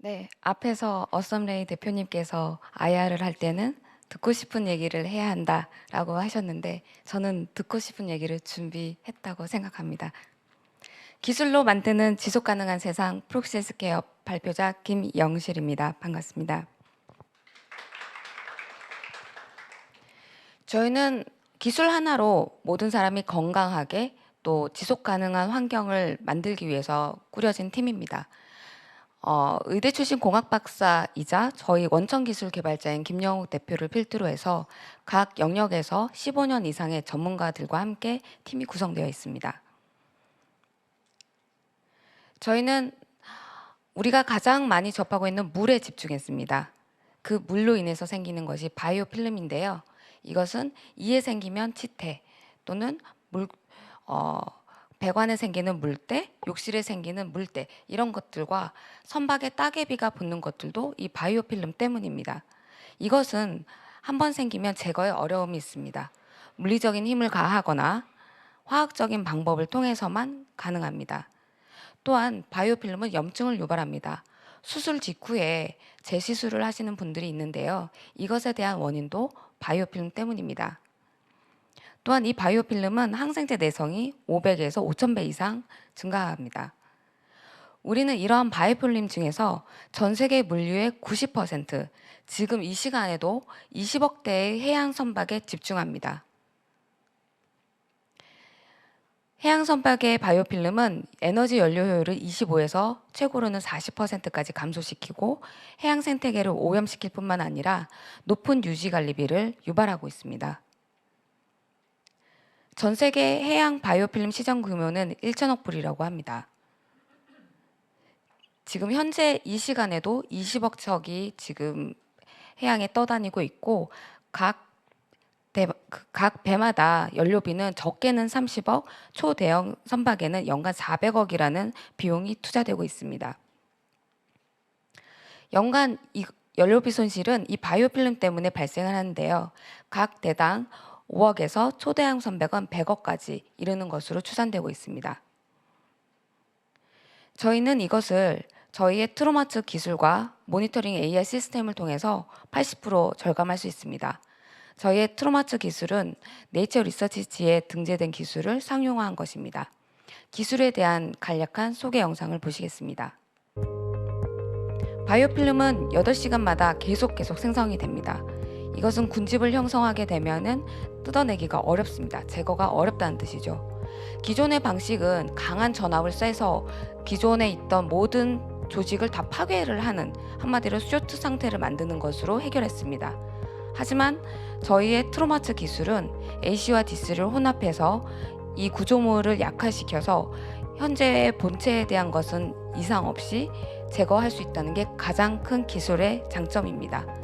네, 앞에서 어썸레이 대표님께서 IR을 할 때는 듣고 싶은 얘기를 해야 한다라고 하셨는데 저는 듣고 싶은 얘기를 준비했다고 생각합니다. 기술로 만드는 지속 가능한 세상 프록시스 개업 발표자 김영실입니다. 반갑습니다. 저희는 기술 하나로 모든 사람이 건강하게 또 지속 가능한 환경을 만들기 위해서 꾸려진 팀입니다. 의대 출신 공학 박사이자 저희 원천 기술 개발자인 김영욱 대표를 필두로 해서 각 영역에서 15년 이상의 전문가들과 함께 팀이 구성되어 있습니다. 저희는 우리가 가장 많이 접하고 있는 물에 집중했습니다. 그 물로 인해서 생기는 것이 바이오 필름인데요. 이것은 이에 생기면 치태 또는 배관에 생기는 물때, 욕실에 생기는 물때 이런 것들과 선박에 따개비가 붙는 것들도 이 바이오 필름 때문입니다. 이것은 한번 생기면 제거에 어려움이 있습니다. 물리적인 힘을 가하거나 화학적인 방법을 통해서만 가능합니다. 또한 바이오 필름은 염증을 유발합니다. 수술 직후에 재시술을 하시는 분들이 있는데요. 이것에 대한 원인도 바이오 필름 때문입니다. 또한 이 바이오 필름은 항생제 내성이 500에서 5000배 이상 증가합니다. 우리는 이러한 바이오 필름 중에서 전 세계 물류의 90%, 지금 이 시간에도 20억 대의 해양 선박에 집중합니다. 해양 선박의 바이오 필름은 에너지 연료 효율을 25에서 최고로는 40%까지 감소시키고 해양 생태계를 오염시킬 뿐만 아니라 높은 유지 관리비를 유발하고 있습니다. 전 세계 해양 바이오필름 시장 규모는 1천억 불이라고 합니다. 지금 현재 이 시간에도 20억 척이 지금 해양에 떠다니고 있고 각 배마다 연료비는 적게는 30억, 초대형 선박에는 연간 400억이라는 비용이 투자되고 있습니다. 연간 이 연료비 손실은 이 바이오필름 때문에 발생을 하는데요. 각 대당 5억에서 초대형 선박은 100억까지 이르는 것으로 추산되고 있습니다. 저희는 이것을 저희의 트로마츠 기술과 모니터링 AI 시스템을 통해서 80% 절감할 수 있습니다. 저희의 트로마츠 기술은 네이처 리서치지에 등재된 기술을 상용화한 것입니다. 기술에 대한 간략한 소개 영상을 보시겠습니다. 바이오필름은 8시간마다 계속 생성이 됩니다. 이것은 군집을 형성하게 되면은 뜯어내기가 어렵습니다. 제거가 어렵다는 뜻이죠. 기존의 방식은 강한 전압을 쐬서 기존에 있던 모든 조직을 다 파괴를 하는, 한마디로 쇼트 상태를 만드는 것으로 해결했습니다. 하지만 저희의 트로마츠 기술은 AC와 DC를 혼합해서 이 구조물을 약화시켜서 현재의 본체에 대한 것은 이상 없이 제거할 수 있다는 게 가장 큰 기술의 장점입니다.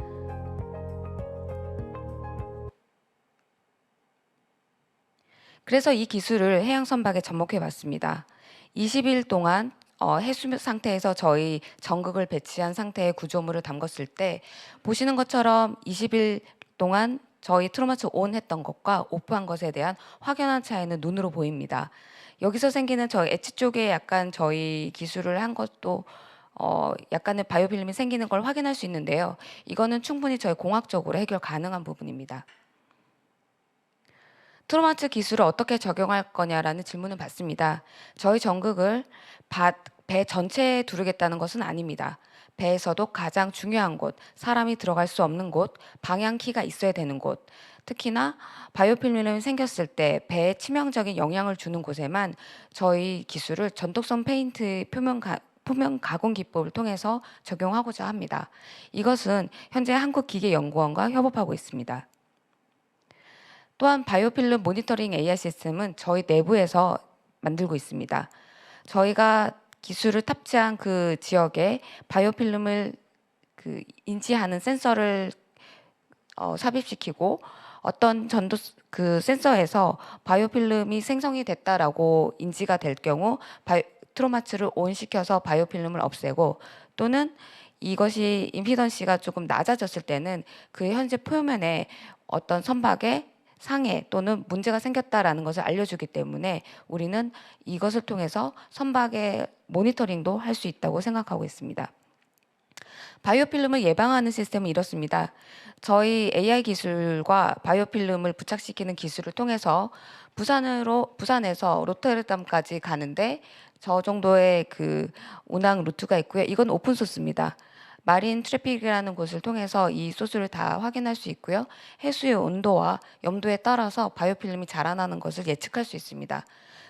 그래서 이 기술을 해양 선박에 접목해 봤습니다. 20일 동안 해수 상태에서 저희 전극을 배치한 상태의 구조물을 담궜을 때 보시는 것처럼 20일 동안 저희 트로마츠 온 했던 것과 오프한 것에 대한 확연한 차이는 눈으로 보입니다. 여기서 생기는 저희 엣지 쪽에 약간 저희 기술을 한 것도 약간의 바이오필름이 생기는 걸 확인할 수 있는데요. 이거는 충분히 저희 공학적으로 해결 가능한 부분입니다. 트로마츠 기술을 어떻게 적용할 거냐라는 질문을 받습니다. 저희 전극을 배 전체에 두르겠다는 것은 아닙니다. 배에서도 가장 중요한 곳, 사람이 들어갈 수 없는 곳, 방향키가 있어야 되는 곳, 특히나 바이오필름이 생겼을 때 배에 치명적인 영향을 주는 곳에만 저희 기술을 전독성 페인트 표면 가공 기법을 통해서 적용하고자 합니다. 이것은 현재 한국기계연구원과 협업하고 있습니다. 또한 바이오필름 모니터링 AI 시스템은 저희 내부에서 만들고 있습니다. 저희가 기술을 탑재한 그 지역에 바이오필름을 인지하는 센서를 삽입시키고 어떤 그 센서에서 바이오필름이 생성이 됐다라고 인지가 될 경우 트로마츠를 온시켜서 바이오필름을 없애고, 또는 이것이 임피던시가 조금 낮아졌을 때는 그 현재 표면에 어떤 선박에 상해 또는 문제가 생겼다라는 것을 알려주기 때문에 우리는 이것을 통해서 선박의 모니터링도 할 수 있다고 생각하고 있습니다. 바이오 필름을 예방하는 시스템은 이렇습니다. 저희 AI 기술과 바이오 필름을 부착시키는 기술을 통해서 부산에서 로테르담까지 가는데 저 정도의 그 운항 루트가 있고요. 이건 오픈 소스입니다. 마린 트래픽이라는 곳을 통해서 이 소스를 다 확인할 수 있고요. 해수의 온도와 염도에 따라서 바이오 필름이 자라나는 것을 예측할 수 있습니다.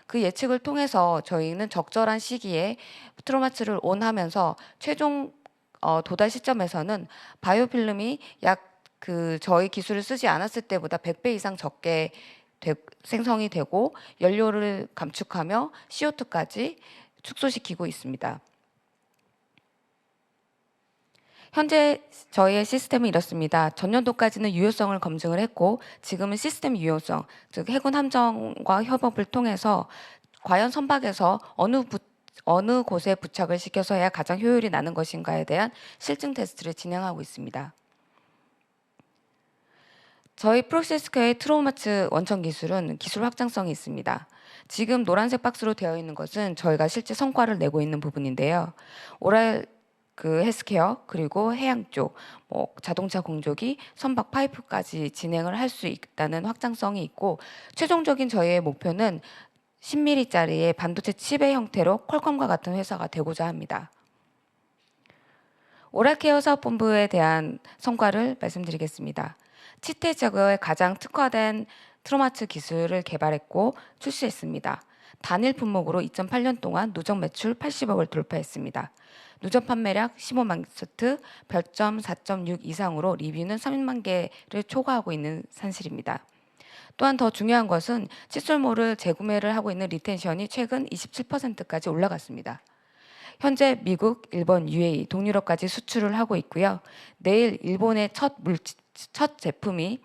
그 예측을 통해서 저희는 적절한 시기에 트로마츠를 온하면서 최종 도달 시점에서는 바이오 필름이 약 그 저희 기술을 쓰지 않았을 때보다 100배 이상 적게 생성이 되고 연료를 감축하며 CO2까지 축소시키고 있습니다. 현재 저희의 시스템은 이렇습니다. 전년도까지는 유효성을 검증을 했고 지금은 시스템 유효성, 즉 해군 함정과 협업을 통해서 과연 선박에서 어느 곳에 부착을 시켜서 해야 가장 효율이 나는 것인가에 대한 실증 테스트를 진행하고 있습니다. 저희 프록시스퀘어의 트로마츠 원천 기술은 기술 확장성이 있습니다. 지금 노란색 박스로 되어 있는 것은 저희가 실제 성과를 내고 있는 부분인데요. 오랄 그 헬스케어 그리고 해양 쪽, 자동차 공조기, 선박 파이프까지 진행을 할 수 있다는 확장성이 있고 최종적인 저희의 목표는 10mm짜리의 반도체 칩의 형태로 퀄컴과 같은 회사가 되고자 합니다. 오랄케어 사업본부에 대한 성과를 말씀드리겠습니다. 치태 제거에 가장 특화된 트로마츠 기술을 개발했고 출시했습니다. 단일 품목으로 2008년 동안 누적 매출 80억을 돌파했습니다. 누적 판매량 15만 세트, 별점 4.6 이상으로 리뷰는 3만 개를 초과하고 있는 사실입니다. 또한 더 중요한 것은 칫솔모를 재구매를 하고 있는 리텐션이 최근 27%까지 올라갔습니다. 현재 미국, 일본, UAE, 동유럽까지 수출을 하고 있고요. 내일 일본의 첫 제품이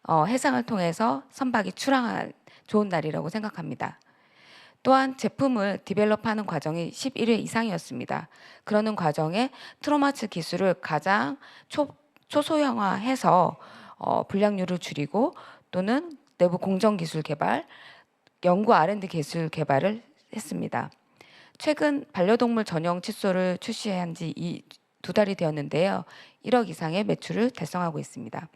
해상을 통해서 선박이 출항한 좋은 날이라고 생각합니다. 또한 제품을 디벨롭하는 과정이 11회 이상이었습니다. 그러는 과정에 트로마츠 기술을 가장 초소형화해서 불량률을 줄이고 또는 내부 공정 기술 개발, 연구 R&D 기술 개발을 했습니다. 최근 반려동물 전용 칫솔을 출시한 지 2달이 되었는데요. 1억 이상의 매출을 달성하고 있습니다.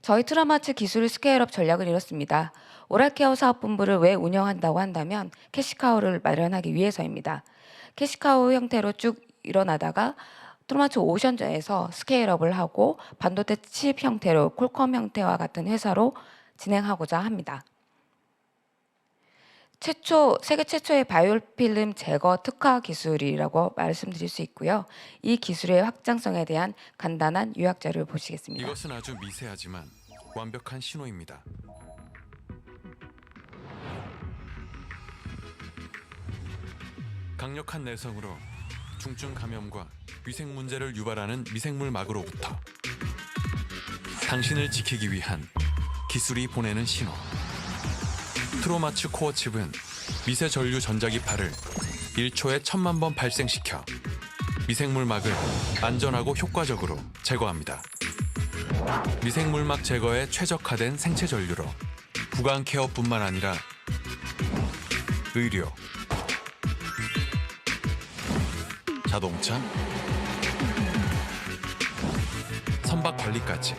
저희 트로마츠 기술 스케일업 전략을 이뤘습니다. 오랄케어 사업본부를 왜 운영한다고 한다면 캐시카우를 마련하기 위해서입니다. 캐시카우 형태로 쭉 일어나다가 트로마츠 오션에서 스케일업을 하고 반도체 칩 형태로 콜컴 형태와 같은 회사로 진행하고자 합니다. 세계 최초의 바이오 필름 제거 특화 기술이라고 말씀드릴 수 있고요. 이 기술의 확장성에 대한 간단한 요약 자료를 보시겠습니다. 이것은 아주 미세하지만 완벽한 신호입니다. 강력한 내성으로 중증 감염과 위생 문제를 유발하는 미생물 막으로부터 당신을 지키기 위한 기술이 보내는 신호. 트로마츠 코어 칩은 미세 전류 전자기파를 1초에 1000만 번 발생시켜 미생물막을 안전하고 효과적으로 제거합니다. 미생물막 제거에 최적화된 생체 전류로 구강 케어뿐만 아니라 의료, 자동차, 선박 관리까지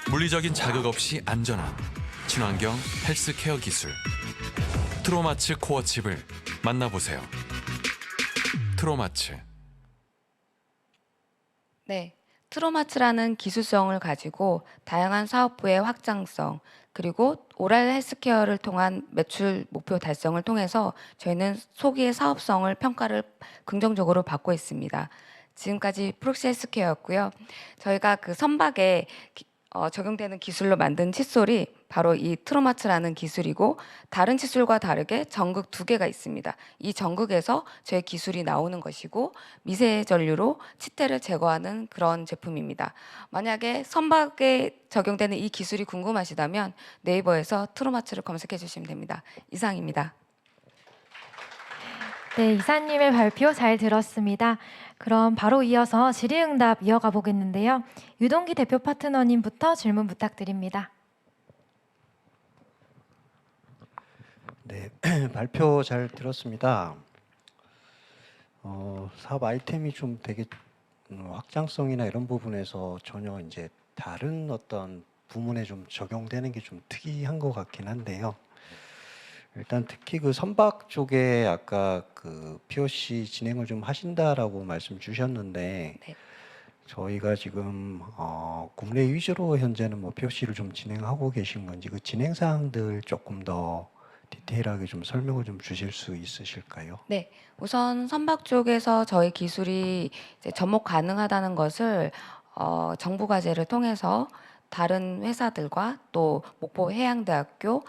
물리적인 자극 없이 안전한 친환경 헬스케어 기술 트로마츠 코어 칩을 만나보세요. 트로마츠. 네, 트로마츠라는 기술성을 가지고 다양한 사업부의 확장성 그리고 오랄 헬스케어를 통한 매출 목표 달성을 통해서 저희는 소기의 사업성을 평가를 긍정적으로 받고 있습니다. 지금까지 프록시 헬스케어였고요. 저희가 그 선박에 적용되는 기술로 만든 칫솔이 바로 이 트로마츠라는 기술이고 다른 칫솔과 다르게 전극 2개가 있습니다. 이 전극에서 저희 기술이 나오는 것이고 미세 전류로 치태를 제거하는 그런 제품입니다. 만약에 선박에 적용되는 이 기술이 궁금하시다면 네이버에서 트로마츠를 검색해 주시면 됩니다. 이상입니다. 네, 이사님의 발표 잘 들었습니다. 그럼 바로 이어서 질의응답 이어가 보겠는데요. 유동기 대표 파트너님부터 질문 부탁드립니다. 네, 발표 잘 들었습니다. 사업 아이템이 좀 되게 확장성이나 이런 부분에서 전혀 이제 다른 어떤 부문에 좀 적용되는 게 좀 특이한 것 같긴 한데요. 일단 특히 그 선박 쪽에 아까 그 POC 진행을 좀 하신다라고 말씀 주셨는데 네. 저희가 지금 국내 위주로 현재는 뭐 POC를 좀 진행하고 계신 건지 그 진행 사항들 조금 더 디테일하게 좀 설명을 좀 주실 수 있으실까요? 네, 우선 선박 쪽에서 저희 기술이 이제 접목 가능하다는 것을 정부 과제를 통해서 다른 회사들과 또 목포 해양대학교,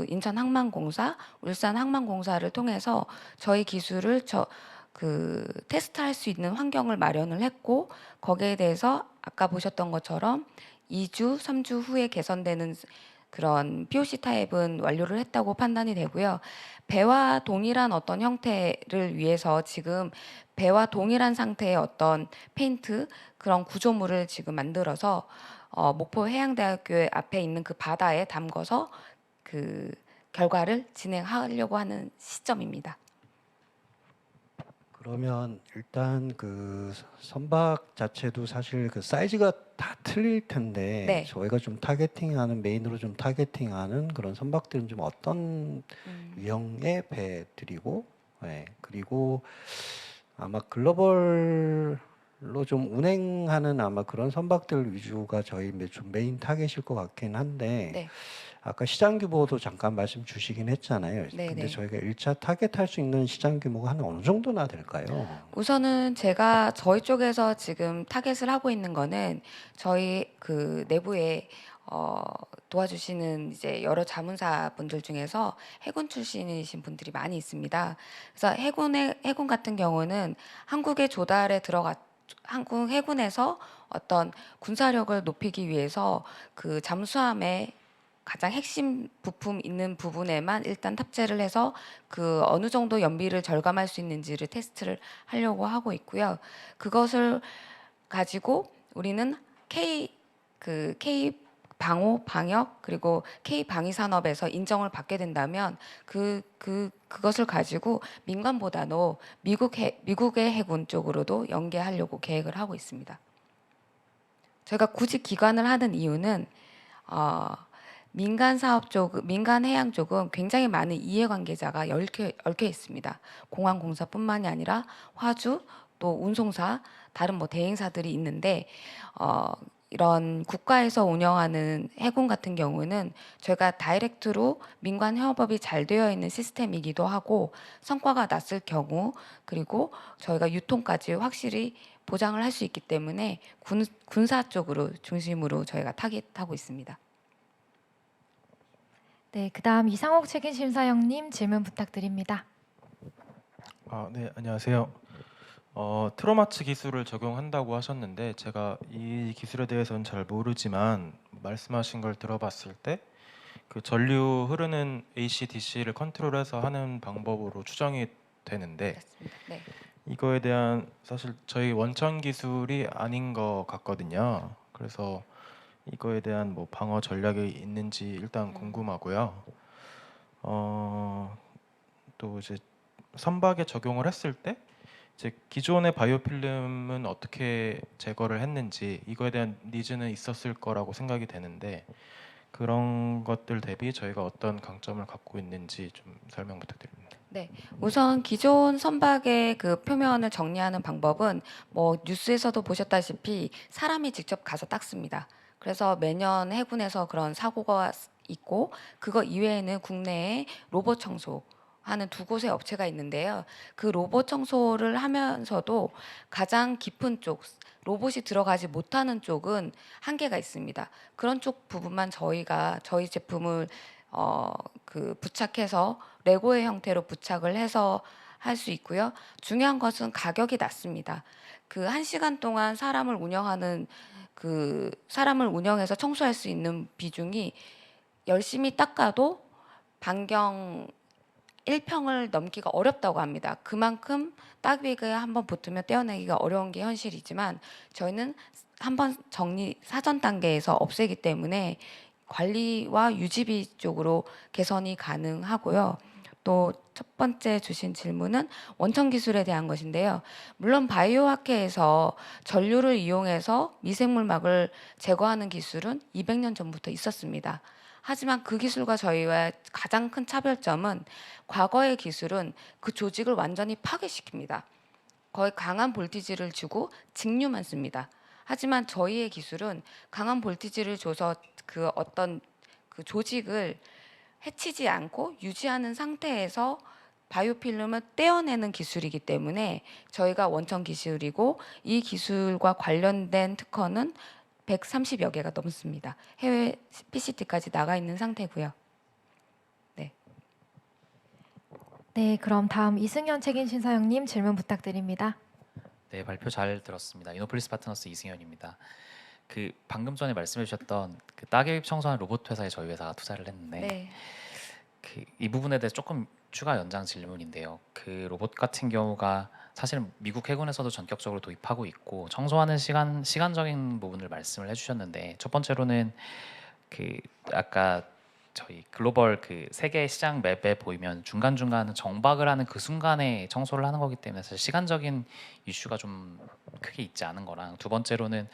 인천항만공사, 울산항만공사를 통해서 저희 기술을 테스트할 수 있는 환경을 마련을 했고 거기에 대해서 아까 보셨던 것처럼 2주, 3주 후에 개선되는 그런 POC 타입은 완료를 했다고 판단이 되고요. 배와 동일한 어떤 형태를 위해서 지금 배와 동일한 상태의 어떤 페인트 그런 구조물을 지금 만들어서 목포 해양대학교 앞에 있는 그 바다에 담궈서 그 결과를 진행하려고 하는 시점입니다. 그러면 일단 그 선박 자체도 사실 그 사이즈가 다 틀릴 텐데 네. 저희가 좀 타겟팅하는 메인으로 좀 타겟팅하는 그런 선박들은 좀 어떤 유형의 배들이고 그리고 아마 글로벌로 좀 운행하는 아마 그런 선박들 위주가 저희 좀 메인 타겟일 것 같긴 한데 네. 아까 시장 규모도 잠깐 말씀 주시긴 했잖아요. 네, 근데 네. 저희가 1차 타겟할 수 있는 시장 규모가 한 어느 정도나 될까요? 우선은 제가 저희 쪽에서 지금 타겟을 하고 있는 거는 저희 그 내부에 도와주시는 이제 여러 자문사 분들 중에서 해군 출신이신 분들이 많이 있습니다. 그래서 해군 같은 경우는 한국의 조달에 한국 해군에서 어떤 군사력을 높이기 위해서 그 잠수함에 가장 핵심 부품 있는 부분에만 일단 탑재를 해서 그 어느 정도 연비를 절감할 수 있는지를 테스트를 하려고 하고 있고요. 그것을 가지고 우리는 K 방호 방역 그리고 K 방위 산업에서 인정을 받게 된다면 그것을 가지고 민간보다도 미국의 해군 쪽으로도 연계하려고 계획을 하고 있습니다. 저희가 굳이 기관을 하는 이유는 민간 사업 쪽, 민간 해양 쪽은 굉장히 많은 이해관계자가 얽혀 있습니다. 공항공사뿐만이 아니라 화주, 또 운송사, 다른 뭐 대행사들이 있는데 이런 국가에서 운영하는 해군 같은 경우는 저희가 다이렉트로 민관 협업이 잘 되어 있는 시스템이기도 하고 성과가 났을 경우 그리고 저희가 유통까지 확실히 보장을 할 수 있기 때문에 군사 쪽으로 중심으로 저희가 타깃하고 있습니다. 네, 그다음 이상옥 책임심사형님 질문 부탁드립니다. 네, 안녕하세요. 트로마츠 기술을 적용한다고 하셨는데 제가 이 기술에 대해서는 잘 모르지만 말씀하신 걸 들어봤을 때 그 전류 흐르는 AC/DC를 컨트롤해서 하는 방법으로 추정이 되는데 그렇습니다. 네. 이거에 대한 사실 저희 원천 기술이 아닌 것 같거든요. 그래서 이거에 대한 뭐 방어 전략이 있는지 일단 궁금하고요. 또 이제 선박에 적용을 했을 때 이제 기존의 바이오필름은 어떻게 제거를 했는지 이거에 대한 니즈는 있었을 거라고 생각이 되는데 그런 것들 대비 저희가 어떤 강점을 갖고 있는지 좀 설명 부탁드립니다. 네, 우선 기존 선박의 그 표면을 정리하는 방법은 뭐 뉴스에서도 보셨다시피 사람이 직접 가서 닦습니다. 그래서 매년 해군에서 그런 사고가 있고 그거 이외에는 국내에 로봇 청소 하는 두 곳의 업체가 있는데요. 그 로봇 청소를 하면서도 가장 깊은 쪽, 로봇이 들어가지 못하는 쪽은 한계가 있습니다. 그런 쪽 부분만 저희 제품을 부착해서 레고의 형태로 부착을 해서 할 수 있고요. 중요한 것은 가격이 낮습니다. 그 1시간 동안 사람을 운영해서 청소할 수 있는 비중이 열심히 닦아도 반경 1평을 넘기가 어렵다고 합니다. 그만큼 따귀가 한번 붙으면 떼어내기가 어려운 게 현실이지만 저희는 한번 사전 단계에서 없애기 때문에 관리와 유지비 쪽으로 개선이 가능하고요. 또 첫 번째 주신 질문은 원천 기술에 대한 것인데요. 물론 바이오학회에서 전류를 이용해서 미생물막을 제거하는 기술은 200년 전부터 있었습니다. 하지만 그 기술과 저희와 가장 큰 차별점은 과거의 기술은 그 조직을 완전히 파괴시킵니다. 거의 강한 볼티지를 주고 직류만 씁니다. 하지만 저희의 기술은 강한 볼티지를 줘서 그 어떤 그 조직을 해치지 않고 유지하는 상태에서 바이오필름을 떼어내는 기술이기 때문에 저희가 원천 기술이고 이 기술과 관련된 특허는 130여 개가 넘습니다. 해외 PCT까지 나가 있는 상태고요. 네. 네, 그럼 다음 이승현 책임심사위원님 질문 부탁드립니다. 네, 발표 잘 들었습니다. 이노폴리스 파트너스 이승현입니다. 그 방금 전에 말씀해 주셨던 그 따개비 청소하는 로봇 회사에 저희 회사가 투자를 했는데 네. 그 이 부분에 대해서 조금 추가 연장 질문인데요. 그 로봇 같은 경우가 사실은 미국 해군에서도 전격적으로 도입하고 있고 청소하는 시간적인 부분을 말씀을 해주셨는데 첫 번째로는 그 아까 저희 글로벌 그 세계 시장 맵에 보이면 중간중간 정박을 하는 그 순간에 청소를 하는 거기 때문에 사실 시간적인 이슈가 좀 크게 있지 않은 거랑 두 번째로는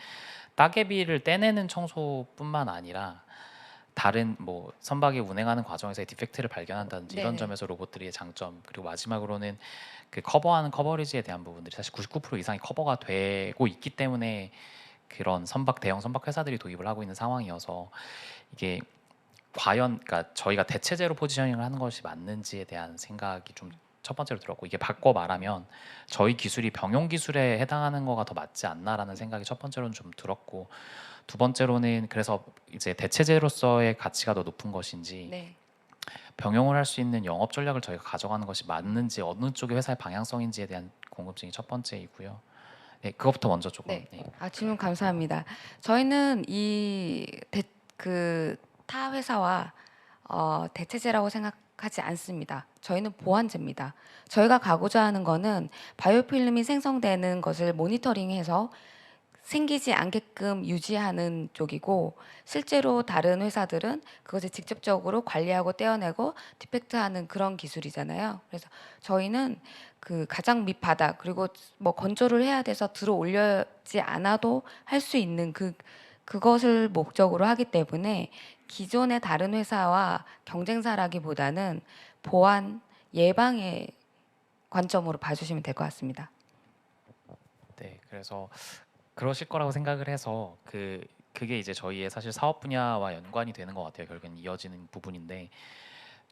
따개비를 떼내는 청소뿐만 아니라 다른 뭐 선박이 운행하는 과정에서의 디펙트를 발견한다든지 이런 네네. 점에서 로봇들의 장점 그리고 마지막으로는 그 커버하는 커버리지에 대한 부분들이 사실 99% 이상이 커버가 되고 있기 때문에 그런 대형 선박 회사들이 도입을 하고 있는 상황이어서 이게 과연 그러니까 저희가 대체제로 포지셔닝을 하는 것이 맞는지에 대한 생각이 좀 첫 번째로 들었고 이게 바꿔 말하면 저희 기술이 병용 기술에 해당하는 거가 더 맞지 않나라는 생각이 첫 번째로는 좀 들었고 두 번째로는 그래서 이제 대체제로서의 가치가 더 높은 것인지 네. 병용을 할 수 있는 영업 전략을 저희가 가져가는 것이 맞는지 어느 쪽의 회사의 방향성인지에 대한 궁금증이 첫 번째이고요. 네, 그것부터 먼저 조금. 네. 네. 질문 감사합니다. 저희는 타 회사와 대체제라고 생각하지 않습니다. 저희는 보완제입니다. 저희가 가고자 하는 거는 바이오필름이 생성되는 것을 모니터링해서 생기지 않게끔 유지하는 쪽이고 실제로 다른 회사들은 그것을 직접적으로 관리하고 떼어내고 디펙트하는 그런 기술이잖아요. 그래서 저희는 그 가장 밑바닥 그리고 뭐 건조를 해야 돼서 들어 올려지 않아도 할 수 있는 그것을 목적으로 하기 때문에 기존의 다른 회사와 경쟁사라기보다는 보안 예방의 관점으로 봐주시면 될 것 같습니다. 네, 그래서 그러실 거라고 생각을 해서 그게 이제 저희의 사실 사업 분야와 연관이 되는 것 같아요. 결국엔 이어지는 부분인데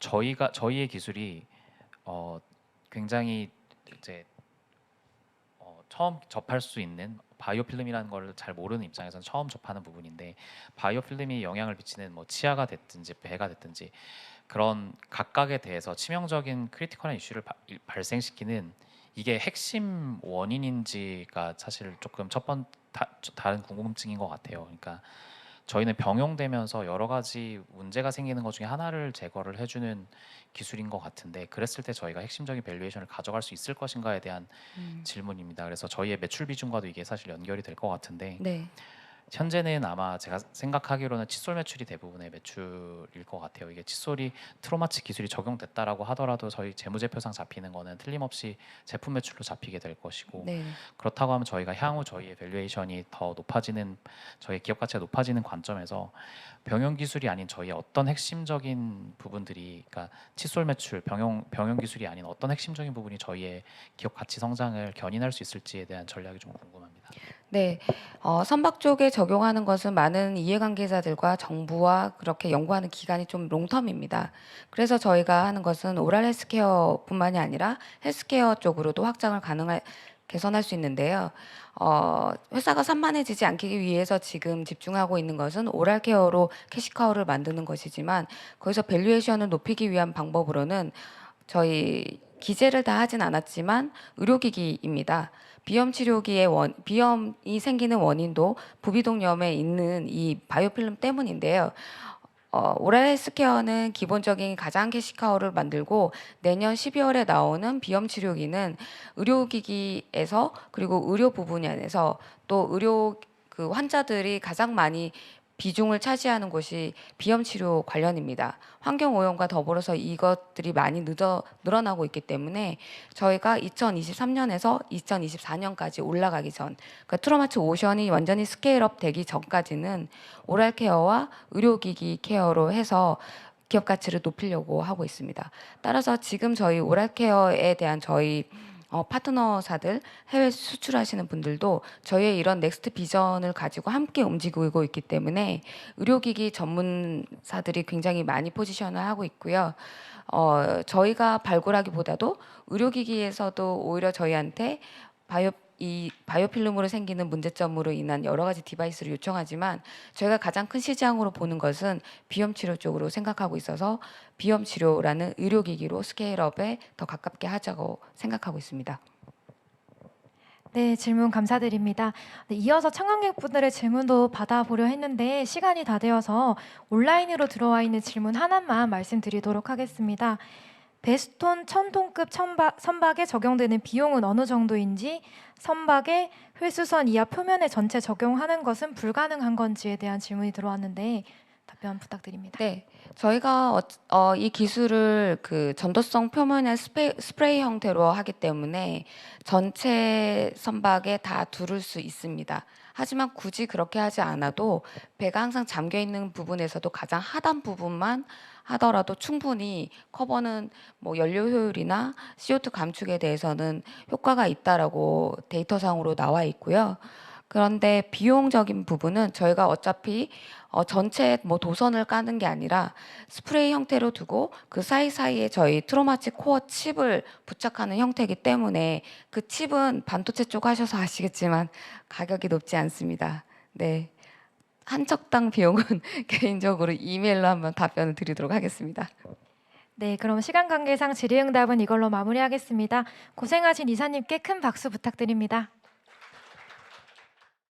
저희의 기술이 굉장히 이제 처음 접할 수 있는 바이오필름이라는 걸 잘 모르는 입장에서는 처음 접하는 부분인데 바이오필름이 영향을 미치는 뭐 치아가 됐든지 배가 됐든지 그런 각각에 대해서 치명적인 크리티컬한 이슈를 발생시키는 이게 핵심 원인인지가 사실 조금 다른 궁금증인 것 같아요. 그러니까 저희는 병용되면서 여러 가지 문제가 생기는 것 중에 하나를 제거를 해주는 기술인 것 같은데 그랬을 때 저희가 핵심적인 밸류에이션을 가져갈 수 있을 것인가에 대한 질문입니다. 그래서 저희의 매출 비중과도 이게 사실 연결이 될 것 같은데 네. 현재는 아마 제가 생각하기로는 칫솔 매출이 대부분의 매출일 것 같아요. 이게 칫솔이 트로마치 기술이 적용됐다라고 하더라도 저희 재무제표상 잡히는 거는 틀림없이 제품 매출로 잡히게 될 것이고 네. 그렇다고 하면 저희가 향후 저희의 밸류에이션이 더 높아지는 저희 기업 가치가 높아지는 관점에서 병용 기술이 아닌 저희의 어떤 핵심적인 부분들이 그러니까 칫솔 매출 병용 기술이 아닌 어떤 핵심적인 부분이 저희의 기업 가치 성장을 견인할 수 있을지에 대한 전략이 좀 궁금합니다. 네, 선박 쪽에 적용하는 것은 많은 이해관계자들과 정부와 그렇게 연구하는 기간이 좀 롱텀입니다. 그래서 저희가 하는 것은 오랄 헬스케어뿐만이 아니라 헬스케어 쪽으로도 확장을 개선할 수 있는데요. 회사가 산만해지지 않기 위해서 지금 집중하고 있는 것은 오랄 케어로 캐시카우를 만드는 것이지만 거기서 밸류에이션을 높이기 위한 방법으로는 저희 기재를 다 하진 않았지만 의료기기입니다. 비염 치료기의 비염이 생기는 원인도 부비동염에 있는 이 바이오필름 때문인데요. 오랄 헬스케어는 기본적인 가장 캐시카우를 만들고 내년 12월에 나오는 비염 치료기는 의료기기에서 그리고 의료 부분에서 또 의료 그 환자들이 가장 많이 비중을 차지하는 곳이 비염 치료 관련입니다. 환경 오염과 더불어서 이것들이 많이 늘어나고 있기 때문에 저희가 2023년에서 2024년까지 올라가기 전, 그러니까 트로마츠 오션이 완전히 스케일업 되기 전까지는 오랄 케어와 의료기기 케어로 해서 기업 가치를 높이려고 하고 있습니다. 따라서 지금 저희 오랄 케어에 대한 저희 파트너사들, 해외 수출하시는 분들도 저희의 이런 넥스트 비전을 가지고 함께 움직이고 있기 때문에 의료기기 전문사들이 굉장히 많이 포지션을 하고 있고요. 저희가 발굴하기보다도 의료기기에서도 오히려 저희한테 바이오필름으로 생기는 문제점으로 인한 여러 가지 디바이스를 요청하지만 저희가 가장 큰 시장으로 보는 것은 비염 치료 쪽으로 생각하고 있어서 비염 치료라는 의료기기로 스케일업에 더 가깝게 하자고 생각하고 있습니다. 네, 질문 감사드립니다. 네, 이어서 참관객분들의 질문도 받아보려 했는데 시간이 다 되어서 온라인으로 들어와 있는 질문 하나만 말씀드리도록 하겠습니다. 베스톤 1000톤급 선박에 적용되는 비용은 어느 정도인지, 선박의 회수선 이하 표면에 전체 적용하는 것은 불가능한 건지에 대한 질문이 들어왔는데 답변 부탁드립니다. 네, 저희가 이 기술을 그 전도성 표면의 스프레이 형태로 하기 때문에 전체 선박에 다 두를 수 있습니다. 하지만 굳이 그렇게 하지 않아도 배가 항상 잠겨 있는 부분에서도 가장 하단 부분만 하더라도 충분히 커버는 뭐 연료 효율이나 CO2 감축에 대해서는 효과가 있다라고 데이터상으로 나와 있고요. 그런데 비용적인 부분은 저희가 어차피 전체 뭐 도선을 까는 게 아니라 스프레이 형태로 두고 그 사이사이에 저희 트로마치 코어 칩을 부착하는 형태이기 때문에 그 칩은 반도체 쪽 하셔서 아시겠지만 가격이 높지 않습니다. 네. 한 척당 비용은 개인적으로 이메일로 한번 답변을 드리도록 하겠습니다. 네, 그럼 시간 관계상 질의응답은 이걸로 마무리하겠습니다. 고생하신 이사님께 큰 박수 부탁드립니다.